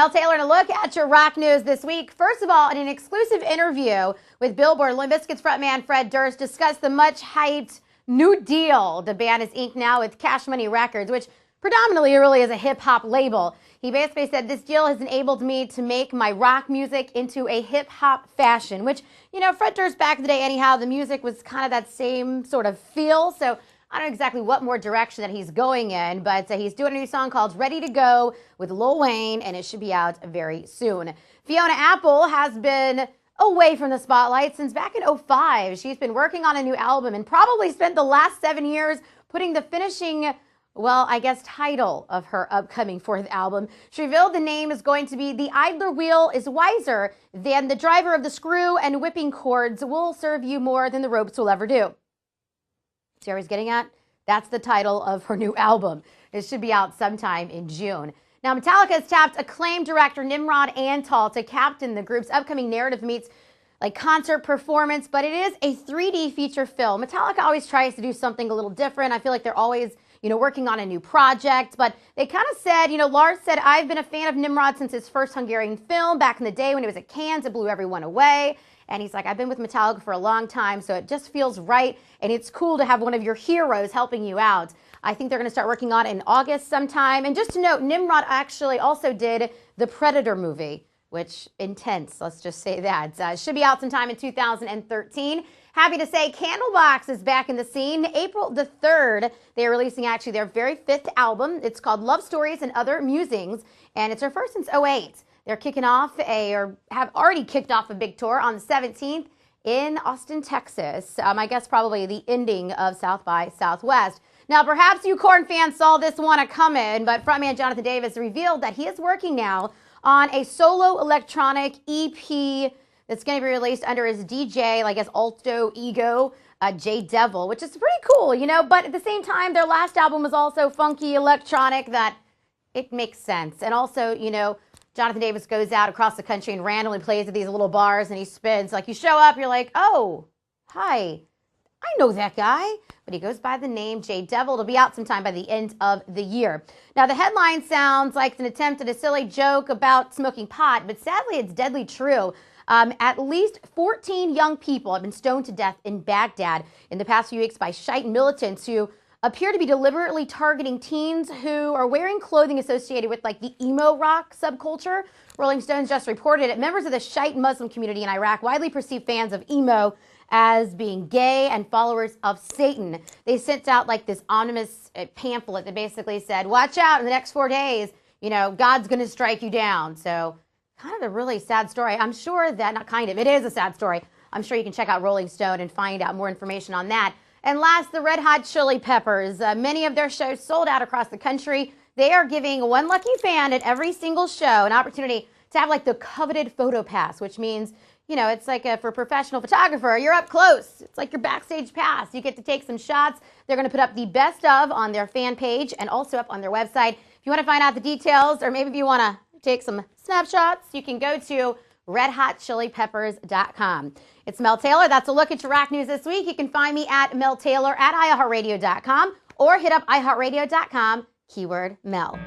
Mel Taylor, and a look at your rock news this week. First of all, in an exclusive interview with Billboard, Limp Bizkit's frontman Fred Durst discussed the much-hyped new deal the band is inked now with Cash Money Records, which predominantly really is a hip-hop label. He basically said, this deal has enabled me to make my rock music into a hip-hop fashion, which, you know, Fred Durst back in the day, anyhow, the music was kind of that same sort of feel, so I don't know exactly what more direction that he's going in, but he's doing a new song called Ready to Go with Lil Wayne, and it should be out very soon. Fiona Apple has been away from the spotlight since back in '05. She's been working on a new album and probably spent the last 7 years putting the finishing, well, I guess, title of her upcoming fourth album. She revealed the name is going to be The Idler Wheel is Wiser Than the Driver of the Screw, and Whipping Cords Will Serve You More Than the Ropes Will Ever Do. See what he's getting at? That's the title of her new album. It should be out sometime in June. Now, Metallica has tapped acclaimed director Nimrod Antal to captain the group's upcoming narrative meets like concert performance, but it is a 3D feature film. Metallica always tries to do something a little different. I feel like they're always, working on a new project, but they kind of said, Lars said, I've been a fan of Nimrod since his first Hungarian film back in the day when he was at Cannes. It blew everyone away. And he's like, I've been with Metallica for a long time, so it just feels right. And it's cool to have one of your heroes helping you out. I think they're going to start working on it in August sometime. And just to note, Nimrod actually also did the Predator movie, which intense, let's just say that. Should be out sometime in 2013. Happy to say Candlebox is back in the scene. April the 3rd, they are releasing actually their very 5th album. It's called Love Stories and Other Musings, and it's their first since '08. They're kicking off or have already kicked off a big tour on the 17th in Austin, Texas. I guess probably the ending of South by Southwest. Now, perhaps you Korn fans saw this one coming, but frontman Jonathan Davis revealed that he is working now on a solo electronic EP that's going to be released under his DJ, I guess, alter ego, J Devil, which is pretty cool, but at the same time, their last album was also funky electronic that it makes sense. And also, Jonathan Davis goes out across the country and randomly plays at these little bars and he spins. Like, you show up, you're like, oh, hi, I know that guy. But he goes by the name J Devil. It'll be out sometime by the end of the year. Now, the headline sounds like an attempt at a silly joke about smoking pot, but sadly, it's deadly true. At least 14 young people have been stoned to death in Baghdad in the past few weeks by Shiite militants who appear to be deliberately targeting teens who are wearing clothing associated with like the emo rock subculture. Rolling Stones just reported it. Members of the Shiite Muslim community in Iraq widely perceive fans of emo as being gay and followers of Satan. They sent out like this ominous pamphlet that basically said, watch out in the next 4 days, God's going to strike you down. So kind of a really sad story. I'm sure that, not kind of, it is a sad story. I'm sure you can check out Rolling Stone and find out more information on that. And last, the Red Hot Chili Peppers. Many of their shows sold out across the country. They are giving one lucky fan at every single show an opportunity to have like the coveted photo pass, which means, it's like for a professional photographer, you're up close. It's like your backstage pass. You get to take some shots. They're going to put up the best of on their fan page and also up on their website. If you want to find out the details, or maybe if you want to take some snapshots, you can go to redhotchilipeppers.com. It's Mel Taylor. That's a look at your rock news this week. You can find me at Mel Taylor at iHeartRadio.com or hit up iHeartRadio.com, keyword Mel.